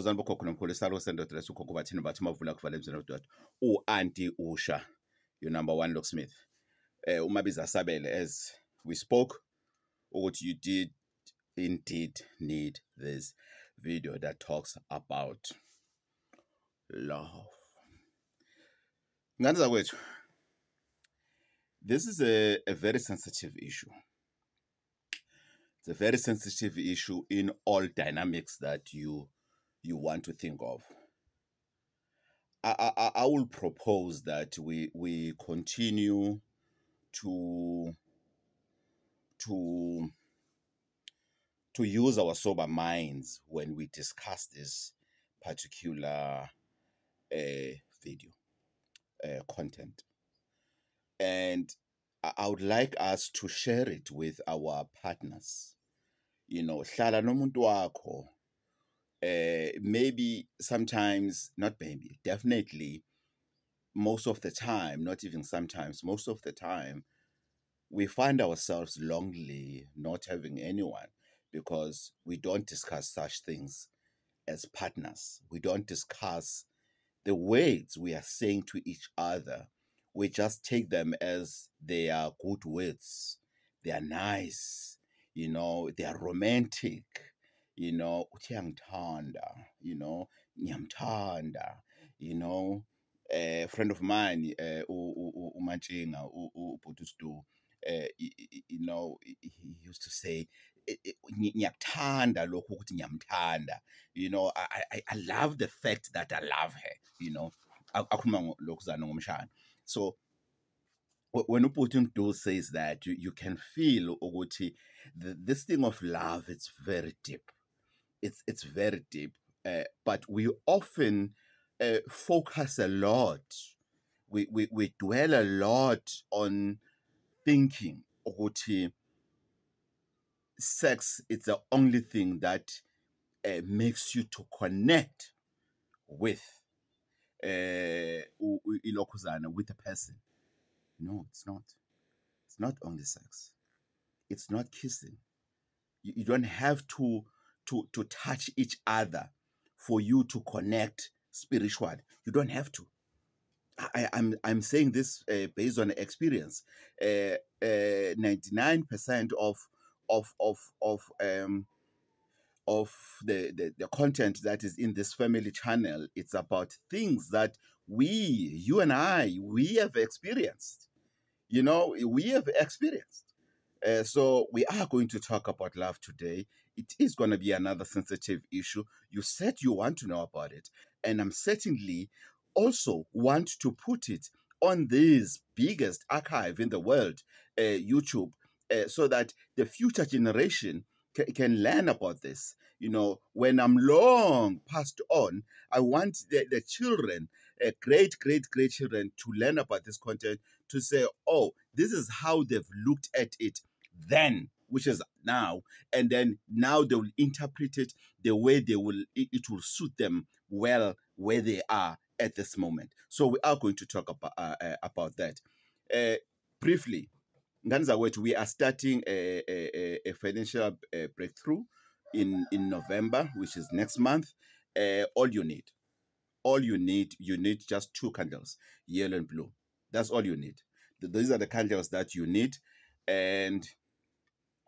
Bafuzana bokhokho nomkhulu salo sendoda lesukhokho bathina bathi mavula kuvala emzini wodwa. U-Auntie Usha, your number one locksmith. Umabiza Sabele, as we spoke, what you did indeed need this video that talks about love. Nganza kwethu, this is a very sensitive issue. It's a very sensitive issue in all dynamics that you want to think of. I will propose that we continue to use our sober minds when we discuss this particular video content, and I would like us to share it with our partners. You know, hlala nomuntu wakho. Maybe sometimes, not maybe, definitely, most of the time, not even sometimes, most of the time, we find ourselves lonely, not having anyone, because we don't discuss such things as partners. We don't discuss the words we are saying to each other. We just take them as they are good words. They are nice, you know, they are romantic. You know, utiyangithanda, you know, ngiyamthanda, you know. A friend of mine, uManchinga, uButustu, you know, he used to say, ngiyakuthanda lokhu ukuthi ngiyamthanda. You know, I love the fact that I love her, you know. Akhuluma lokuzana ngomshana. So when Uputuntu says that, you can feel ukuthi this thing of love, it's very deep. It's very deep, but we often focus a lot. We dwell a lot on thinking ukuthi sex is the only thing that makes you to connect with with a person. No, it's not. It's not only sex. It's not kissing. You don't have to touch each other for you to connect spiritually. You don't have to. I'm saying this based on experience. 99% of the content that is in this family channel, it's about things that you and I, we have experienced. You know, we have experienced. So we are going to talk about love today. It is going to be another sensitive issue. You said you want to know about it. And I'm certainly also want to put it on this biggest archive in the world, YouTube, so that the future generation can learn about this. You know, when I'm long passed on, I want the children, great children, to learn about this content, to say, oh, this is how they've looked at it then, which is now, and then now they will interpret it the way it will suit them well where they are at this moment. So we are going to talk about that. Briefly, we are starting a financial breakthrough in November, which is next month. All you need just 2 candles, yellow and blue. That's all you need. These are the candles that you need, and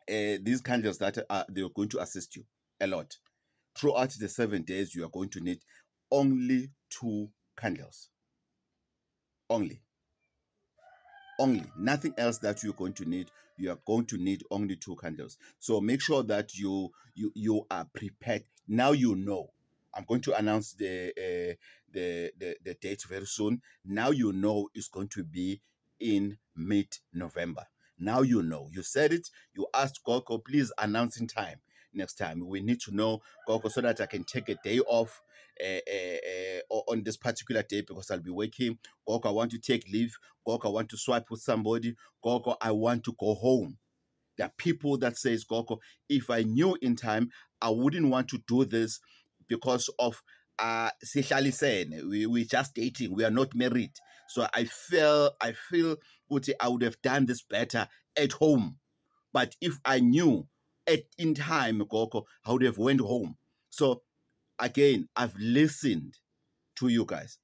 these candles that they're going to assist you a lot. Throughout the 7 days, you are going to need only 2 candles. Only. Nothing else that you're going to need. You are going to need only 2 candles. So make sure that you are prepared. Now you know. I'm going to announce the date very soon. Now you know it's going to be in mid-November. Now you know. You said it. You asked Gogo, please announce in time. Next time we need to know, Gogo, so that I can take a day off on this particular day because I'll be working. Gogo, I want to take leave. Gogo, I want to swipe with somebody. Gogo, I want to go home. There are people that says, Gogo, if I knew in time, I wouldn't want to do this because of we're just dating. We are not married. So I feel I would have done this better at home. But if I knew in time, Gogo, I would have went home. So again, I've listened to you guys.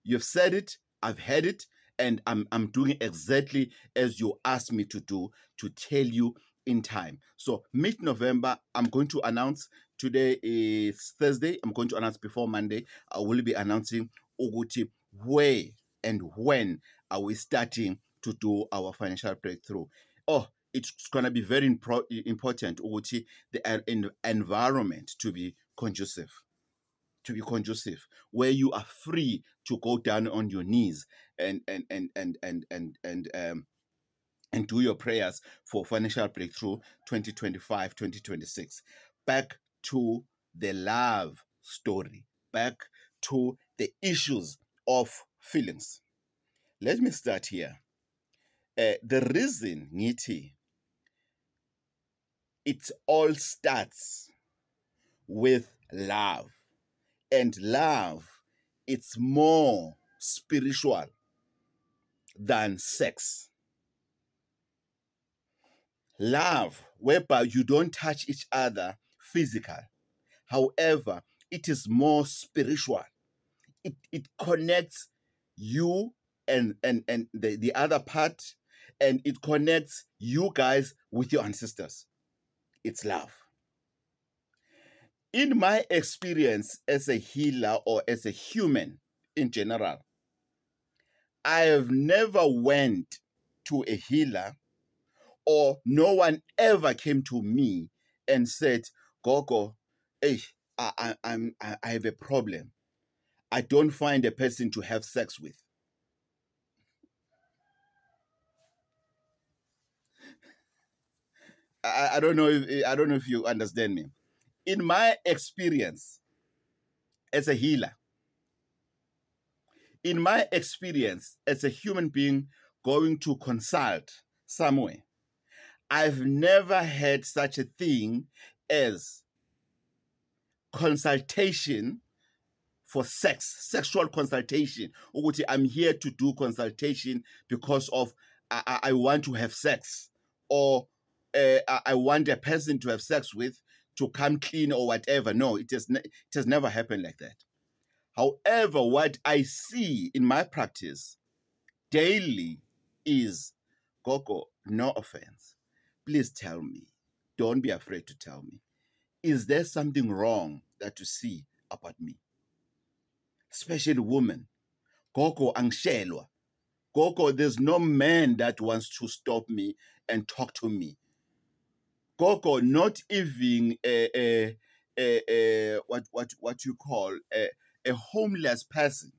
You've said it, I've heard it, and I'm doing exactly as you asked me to do, to tell you in time. So mid-November, I'm going to announce. Today is Thursday. I'm going to announce before Monday. I will be announcing Uguti where and when are we starting to do our financial breakthrough. Oh, it's going to be very important, Uguti, the environment to be conducive. Where you are free to go down on your knees and do your prayers for financial breakthrough 2025-2026. Back to the love story, back to the issues of feelings. Let me start here. The reason, Niti, it all starts with love. And love, it's more spiritual than sex. Love, whereby you don't touch each other physical. However, it is more spiritual. It connects you and the other part, and it connects you guys with your ancestors. It's love. In my experience as a healer or as a human in general, I have never went to a healer, or no one ever came to me and said, Gogo, hey, I have a problem. I don't find a person to have sex with. I don't know if you understand me. In my experience as a healer, in my experience as a human being going to consult somewhere, I've never had such a thing as consultation for sexual consultation. Ukuthi I'm here to do consultation because of I want to have sex, or I want a person to have sex with to come clean or whatever. No, it has never happened like that. However, what I see in my practice daily is, Gogo, no offense, please tell me, don't be afraid to tell me, is there something wrong that you see about me? Especially women. Gogo, angishelwa. Gogo, there's no man that wants to stop me and talk to me. Gogo, not even what you call a homeless person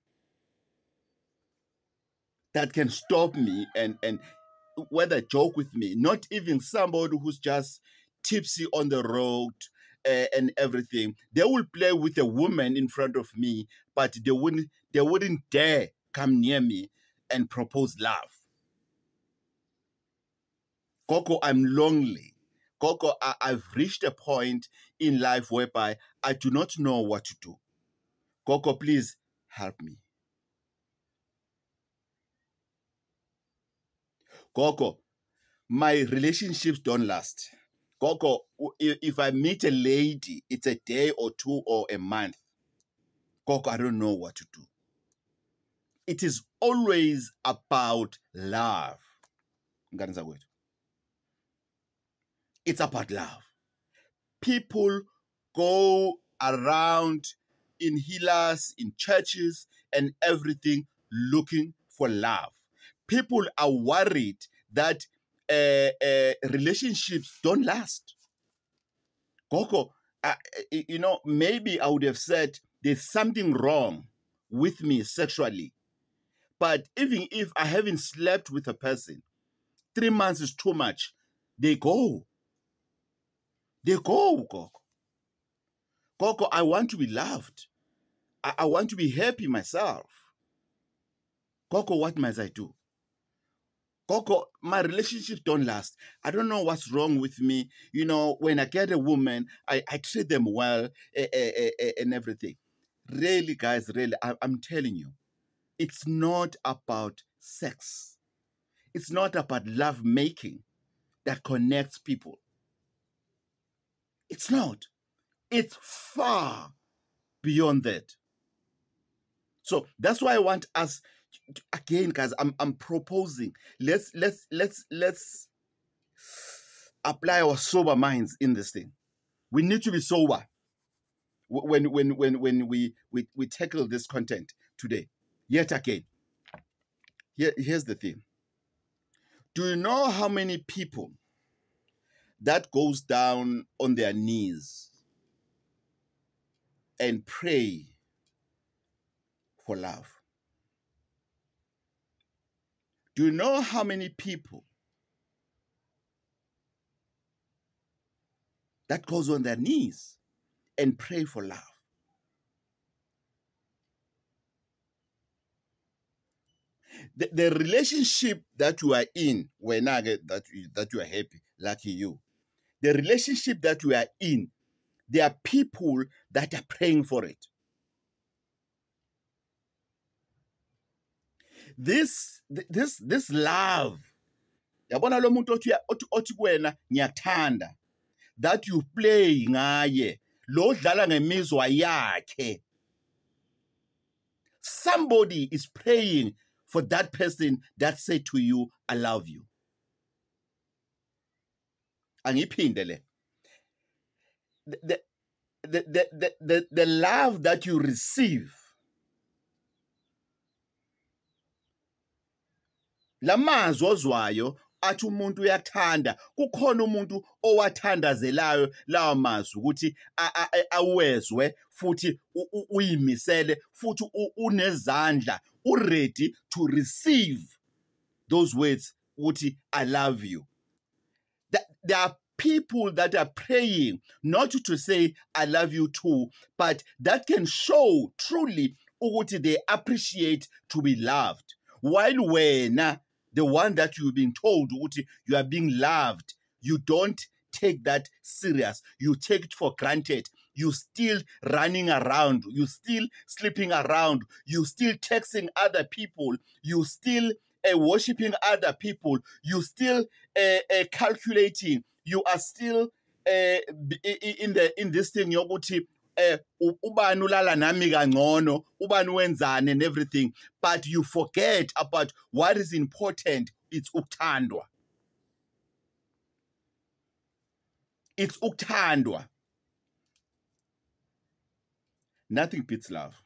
that can stop me and whether joke with me. Not even somebody who's just tipsy on the road and everything. They will play with a woman in front of me, but they wouldn't dare come near me and propose love. Gogo, I'm lonely. Gogo, I've reached a point in life whereby I do not know what to do. Gogo, please help me. Gogo, my relationships don't last. Gogo, if I meet a lady, it's a day or two or a month. Gogo, I don't know what to do. It is always about love. It's about love. People go around in healers, in churches, and everything looking for love. People are worried that relationships don't last. Gogo, maybe I would have said there's something wrong with me sexually. But even if I haven't slept with a person, 3 months is too much. They go. They go, Gogo. Gogo, I want to be loved. I want to be happy myself. Gogo, what must I do? Gogo, my relationships don't last. I don't know what's wrong with me. When I get a woman, I treat them well and everything. Really, guys, really, I'm telling you, it's not about sex. It's not about love making that connects people. It's not. It's far beyond that. So that's why I want us again, guys. I'm proposing. Let's apply our sober minds in this thing. We need to be sober when we tackle this content today. Yet again, here's the thing. Do you know how many people that goes down on their knees and pray for love? Do you know how many people that goes on their knees and pray for love? The relationship that you are in, when I get that you are happy, lucky you. The relationship that you are in, there are people that are praying for it. This love, yabona lo muntu othi kuwena ngiyakuthanda, that you play ngaye, lo dlala ngemizwa yakhe. Somebody is praying for that person that said to you, I love you. Angiphinde le. The love that you receive, lamazwi ozwayo athi umuntu uyakuthanda, kukhona umuntu owathandazelayo lawa mazwi ukuthi awezwe futhi uyimisele futhi unezandla, ready to receive those words ukuthi I love you. There are people that are praying not to say I love you too, but that can show truly ukuthi they appreciate to be loved. While wena, the one that you've been told you are being loved, you don't take that serious. You take it for granted. You still running around. You still sleeping around. You still texting other people. You still worshiping other people. You still calculating. You are still in this thing yokuthi ubani ulala nami kangcono, ubani wenzani and everything, but you forget about what is important. It's ukuthandwa. It's ukuthandwa. Nothing beats love.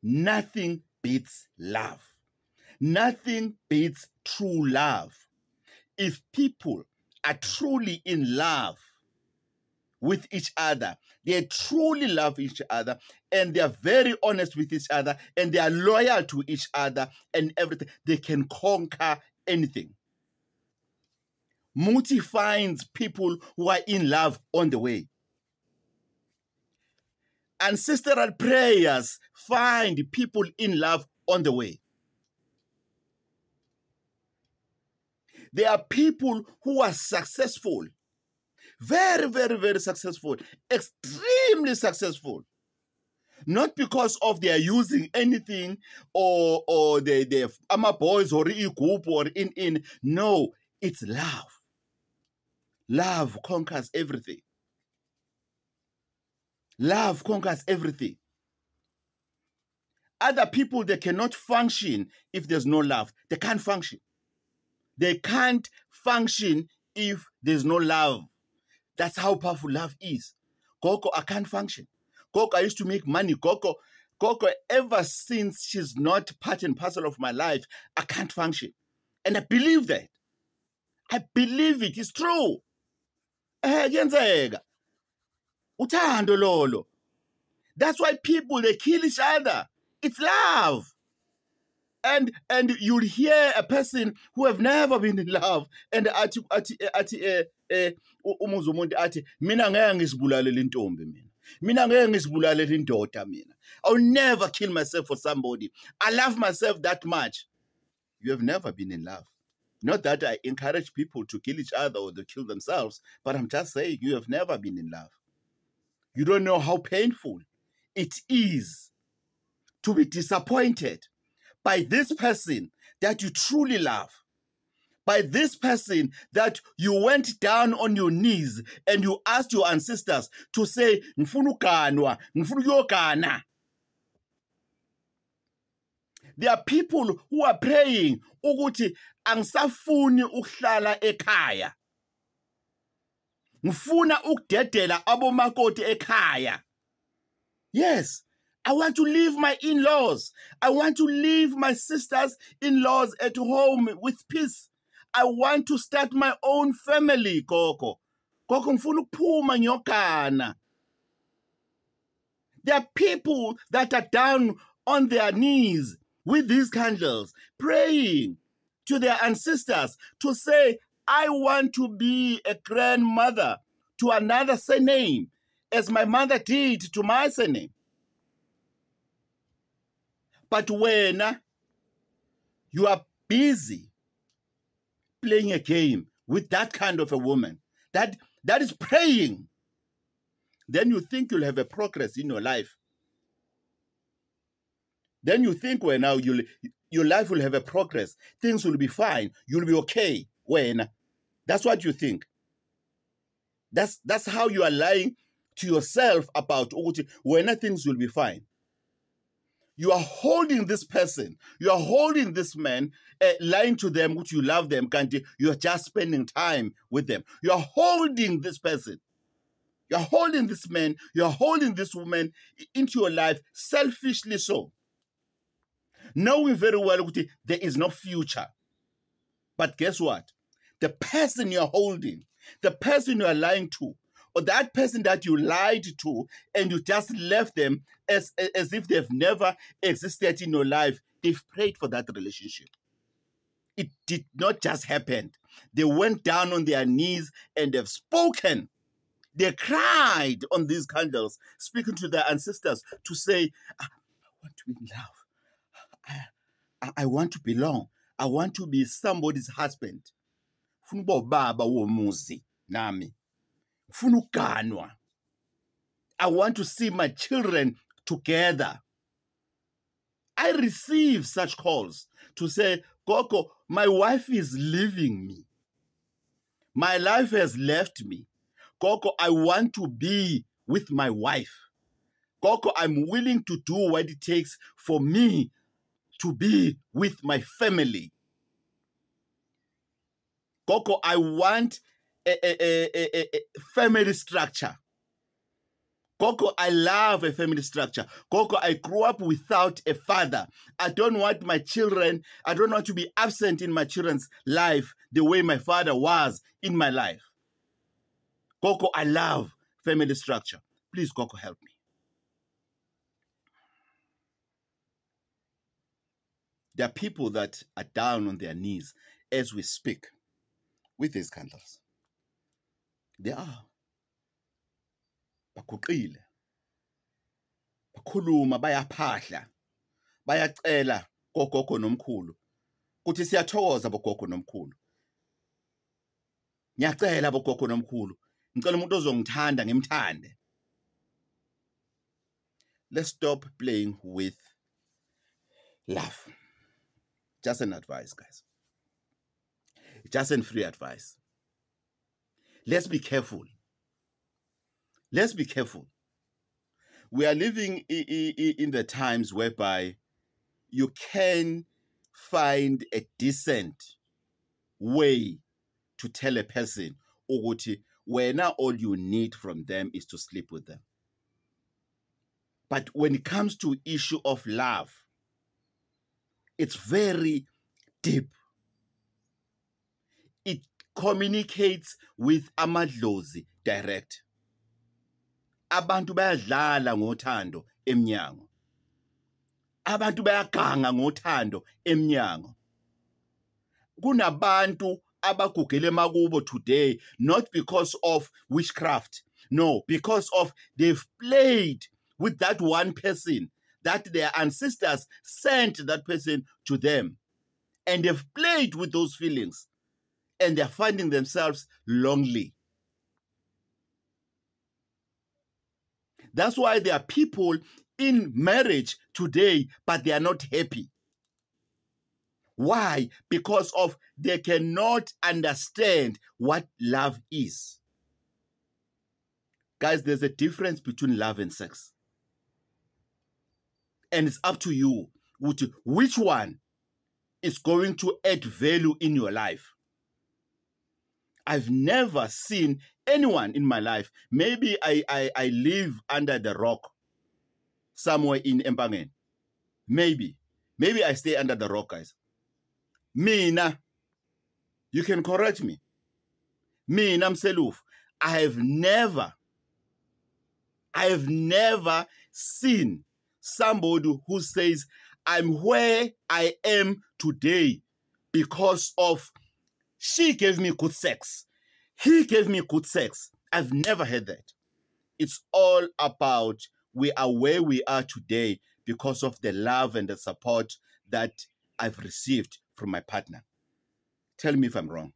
Nothing beats love. Nothing beats true love. If people are truly in love with each other, they truly love each other, and they are very honest with each other, and they are loyal to each other and everything, they can conquer anything. Muti finds people who are in love on the way. Ancestral prayers find people in love on the way. There are people who are successful, very, very, very successful, extremely successful. Not because of they are using anything or they ama boys or a group or in. No, it's love. Love conquers everything. Love conquers everything. Other people, they cannot function if there's no love. They can't function. They can't function if there's no love. That's how powerful love is. Gogo, I can't function. Gogo, I used to make money. Gogo, ever since she's not part and parcel of my life, I can't function. And I believe that. I believe it is true. Uthando lolo. That's why people, they kill each other. It's love. And you'll hear a person who have never been in love and umuzumuntu ati mina ngeke ngizibulale intombi mina. Mina ngeke ngizibulale indoda mina. I'll never kill myself for somebody. I love myself that much. You have never been in love. Not that I encourage people to kill each other or to kill themselves, but I'm just saying you have never been in love. You don't know how painful it is to be disappointed by this person that you truly love, by this person that you went down on your knees and you asked your ancestors to say, ngifuna uganwa, ngifuna ukuyogana. There are people who are praying ukuthi angisafuni ukuhlala ekhaya. Ngifuna ukudedela abomakoti ekhaya. Yes, I want to leave my in-laws. I want to leave my sisters-in-laws at home with peace. I want to start my own family, Gogo. Gogo, ngifuna ukuphuma ngiyogana. There are people that are down on their knees with these candles, praying to their ancestors to say, I want to be a grandmother to another surname, as my mother did to my surname. But when you are busy playing a game with that kind of a woman, that is praying, then you think you'll have a progress in your life. Then you think, well, now your life will have a progress. Things will be fine. You'll be okay. When that's what you think. That's how you are lying to yourself about when things will be fine. You are holding this person. You are holding this man, lying to them, which you love them, Kanti. You are just spending time with them. You are holding this person. You are holding this man. You are holding this woman into your life selfishly so. Knowing very well there is no future. But guess what? The person you are holding, the person you are lying to, or that person that you lied to and you just left them as if they've never existed in your life, they've prayed for that relationship. It did not just happen. They went down on their knees and they've spoken. They cried on these candles, speaking to their ancestors to say, I want to be in love. I want to belong. I want to be somebody's husband. Baba womuzi nami. Funukanwa. I want to see my children together. I receive such calls to say, Gogo, my wife is leaving me. My life has left me. Gogo, I want to be with my wife. Gogo, I'm willing to do what it takes for me to be with my family. Gogo, I want a family structure. Gogo, I love a family structure. Gogo, I grew up without a father. I don't want my children, I don't want to be absent in my children's life the way my father was in my life. Gogo, I love family structure. Please, Gogo, help me. There are people that are down on their knees as we speak with these candles. They are. Baguqile. Bakhuluma, bayaphahla. Bayacela kogogo nomkhulu. Kuthi siyathokoza bogogo nomkhulu. Ngiyacela bogogo nomkhulu. Ngicela umuntu ozongithanda ngimthande. Let's stop playing with love. Just an advice, guys. Just an free advice. Let's be careful. Let's be careful. We are living in the times whereby you can find a decent way to tell a person, ukuthi, wena all you need from them is to sleep with them. But when it comes to issue of love, it's very deep. It communicates with amadlozi direct. Abantu bayadlala ngothando emnyango. Abantu bayaganga ngothando emnyango. Kunabantu abagugele makubo today, not because of witchcraft. No, because of they've played with that one person, that their ancestors sent that person to them. And they've played with those feelings. And they're finding themselves lonely. That's why there are people in marriage today, but they are not happy. Why? Because of they cannot understand what love is. Guys, there's a difference between love and sex. And it's up to you which one is going to add value in your life. I've never seen anyone in my life. Maybe I live under the rock somewhere in Empangen. Maybe I stay under the rock, guys. Mina, you can correct me. Mina Mseluf, I have never seen somebody who says, I'm where I am today because of she gave me good sex. He gave me good sex. I've never heard that. It's all about we are where we are today because of the love and the support that I've received from my partner. Tell me if I'm wrong.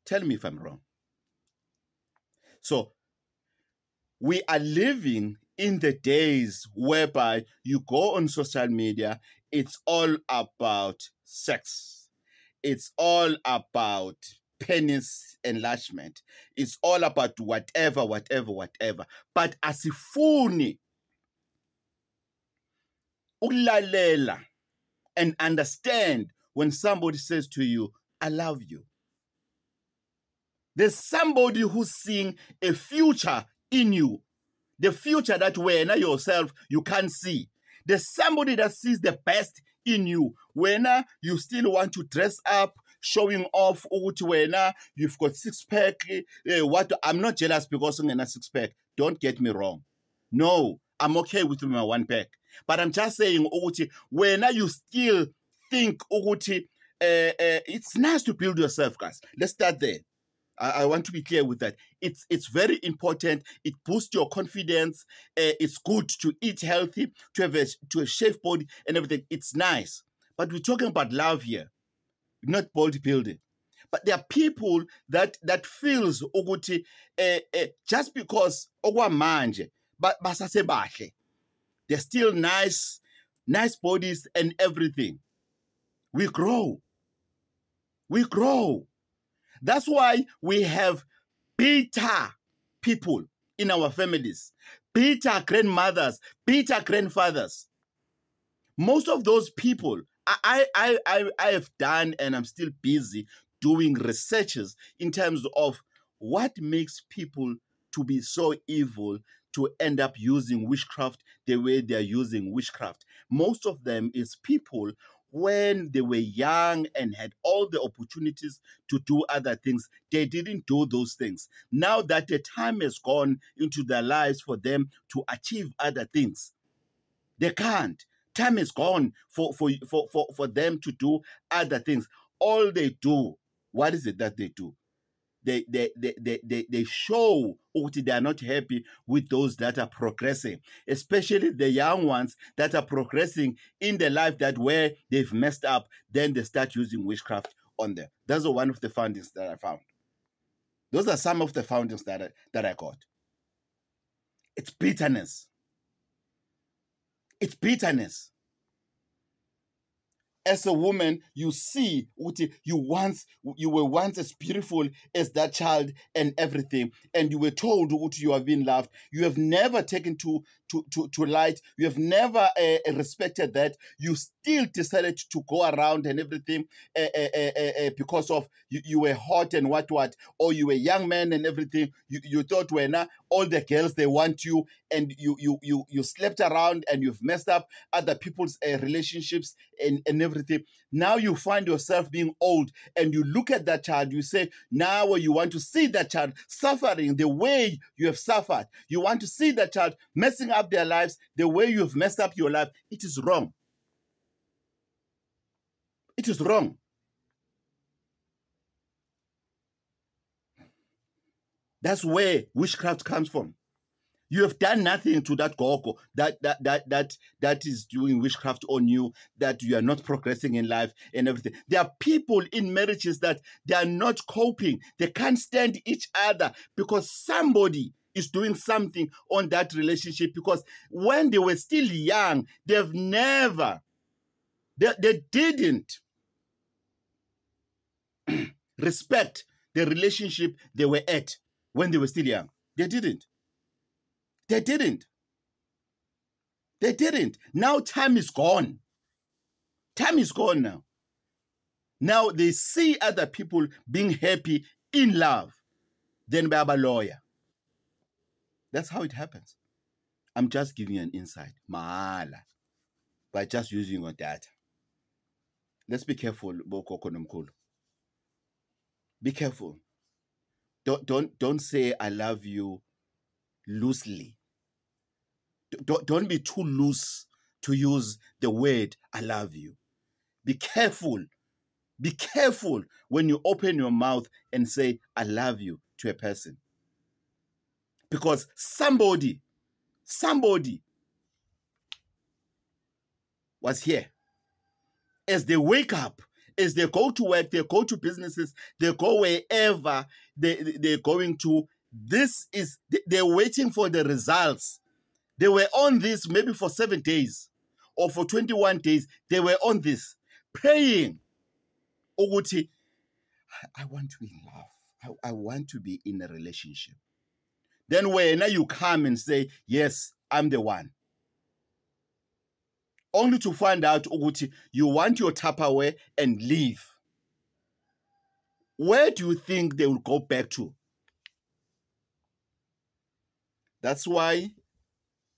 Tell me if I'm wrong. So we are living in the days whereby you go on social media, it's all about sex. It's all about penis enlargement. It's all about whatever. But asifuni ulalela and understand when somebody says to you, I love you. There's somebody who's seeing a future in you. The future that when yourself you can't see. There's somebody that sees the best in you. When you still want to dress up, showing off, when you've got six-pack. I'm not jealous because I'm in a six-pack. Don't get me wrong. No, I'm okay with my one-pack. But I'm just saying, when you still think, it's nice to build yourself, guys. Let's start there. I want to be clear with that. It's very important. It boosts your confidence. It's good to eat healthy, to have a shape body and everything. It's nice. But we're talking about love here, not bodybuilding. But there are people that feels just because manje, but basasebahle, they're still nice bodies and everything. We grow. That's why we have bitter people in our families, bitter grandmothers, bitter grandfathers. Most of those people, I have done, and I'm still busy doing researches in terms of what makes people to be so evil to end up using witchcraft the way they're using witchcraft. Most of them is people when they were young and had all the opportunities to do other things, they didn't do those things. Now that the time has gone into their lives for them to achieve other things, they can't. Time is gone for them to do other things. All they do, what is it that they do? They show they are not happy with those that are progressing, especially the young ones that are progressing in the life that where they've messed up, then they start using witchcraft on them. Those are one of the findings that I found. Those are some of the findings that I got. It's bitterness. It's bitterness. As a woman, you see, you were once as beautiful as that child and everything, and you were told you have been loved. You have never taken to light. You have never respected that. You still decided to go around and everything because of you were hot and what, or you were a young man and everything. You thought when all the girls, they want you, and you slept around and you've messed up other people's relationships and everything. Now you find yourself being old and you look at that child, you say, now you want to see that child suffering the way you have suffered. You want to see that child messing up their lives the way you have messed up your life. It is wrong. It is wrong. That's where witchcraft comes from. You have done nothing to that gogo that is doing witchcraft on you, that you are not progressing in life and everything. There are people in marriages that they are not coping. They can't stand each other because somebody is doing something on that relationship, because when they were still young, they've never They didn't respect the relationship they were at when they were still young. They didn't. They didn't. They didn't. Now time is gone. Time is gone now. Now they see other people being happy in love. Then they have a lawyer. That's how it happens. I'm just giving you an insight. Mahala. By just using your data. Let's be careful, Bokoko Nomkhulu. Be careful. Don't say I love you loosely. Don't be too loose to use the word I love you. Be careful. Be careful when you open your mouth and say I love you to a person. Because somebody was here. As they wake up, as they go to work, they go to businesses, they go wherever they're going to, they're waiting for the results. They were on this maybe for 7 days or for 21 days. They were on this, praying. Oguti, I want to be in love. I want to be in a relationship. Then when you come and say, yes, I'm the one. Only to find out, Oguti, you want your Tupperware and leave. Where do you think they will go back to? That's why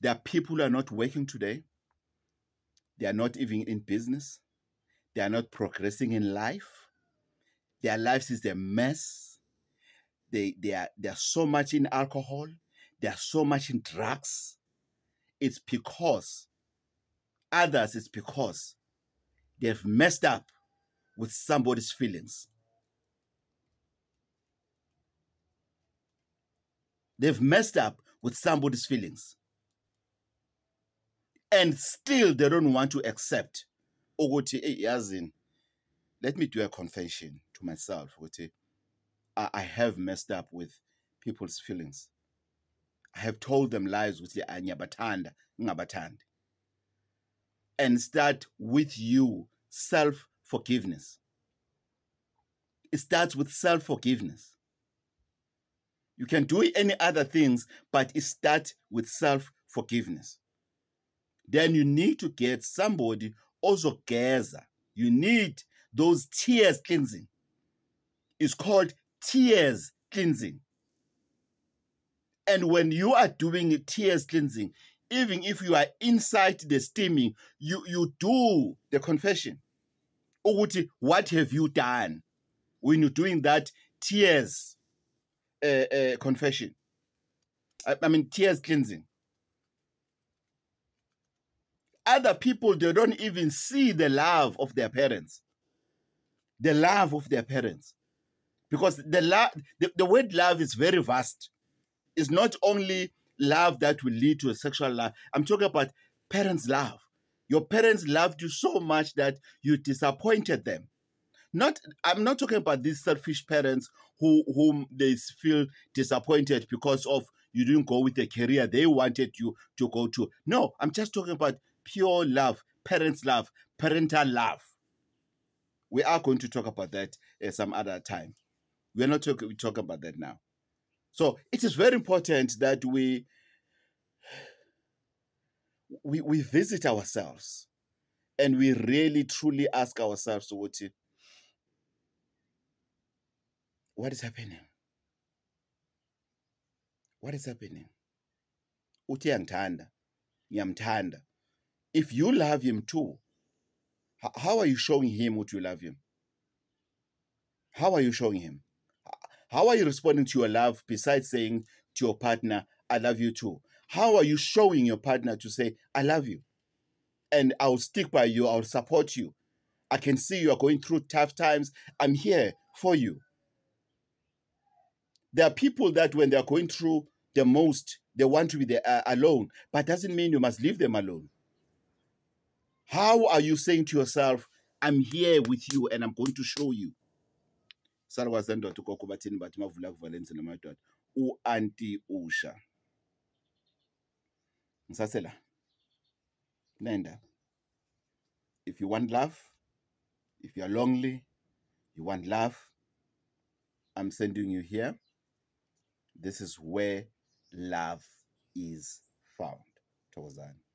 there are people who are not working today. They are not even in business. They are not progressing in life. Their lives is a mess. They are so much in alcohol. They are so much in drugs. It's because they've messed up with somebody's feelings. They've messed up with somebody's feelings. And still they don't want to accept. Oguti, Yazin, let me do a confession to myself. Oguti, I have messed up with people's feelings. I have told them lies with anyabatanda, ngabatanda. And start with you, self-forgiveness. It starts with self-forgiveness. You can do any other things, but it starts with self-forgiveness. Then you need to get somebody also gazer. You need those tears cleansing. It's called tears cleansing. And when you are doing tears cleansing, even if you are inside the steaming, you do the confession. Uguti, what have you done when you're doing that tears confession? I mean, tears cleansing. Other people, they don't even see the love of their parents. The love of their parents. Because the word love is very vast. It's not only love that will lead to a sexual love. I'm talking about parents' love. Your parents loved you so much that you disappointed them. I'm not talking about these selfish parents whom they feel disappointed because of you didn't go with the career they wanted you to go to. No, I'm just talking about pure love, parents' love, parental love. We are going to talk about that some other time. We're not talking about that now. So it is very important that we visit ourselves and we really truly ask ourselves, what is happening? What is happening? Uthi yangithanda, ngiyamthanda. If you love him too, how are you showing him what you love him? How are you showing him? How are you responding to your love besides saying to your partner, I love you too? How are you showing your partner to say, I love you? And I'll stick by you, I'll support you. I can see you are going through tough times. I'm here for you. There are people that when they're going through the most, they want to be there, alone, but doesn't mean you must leave them alone. How are you saying to yourself, I'm here with you and I'm going to show you? Salwa ndoda ukoko bathini bathi mavula kuvalensi namadoda u-anti Usha. Ngisasela. Nenda. If you want love, if you're lonely, you want love, I'm sending you here. This is where love is found. Thokozani.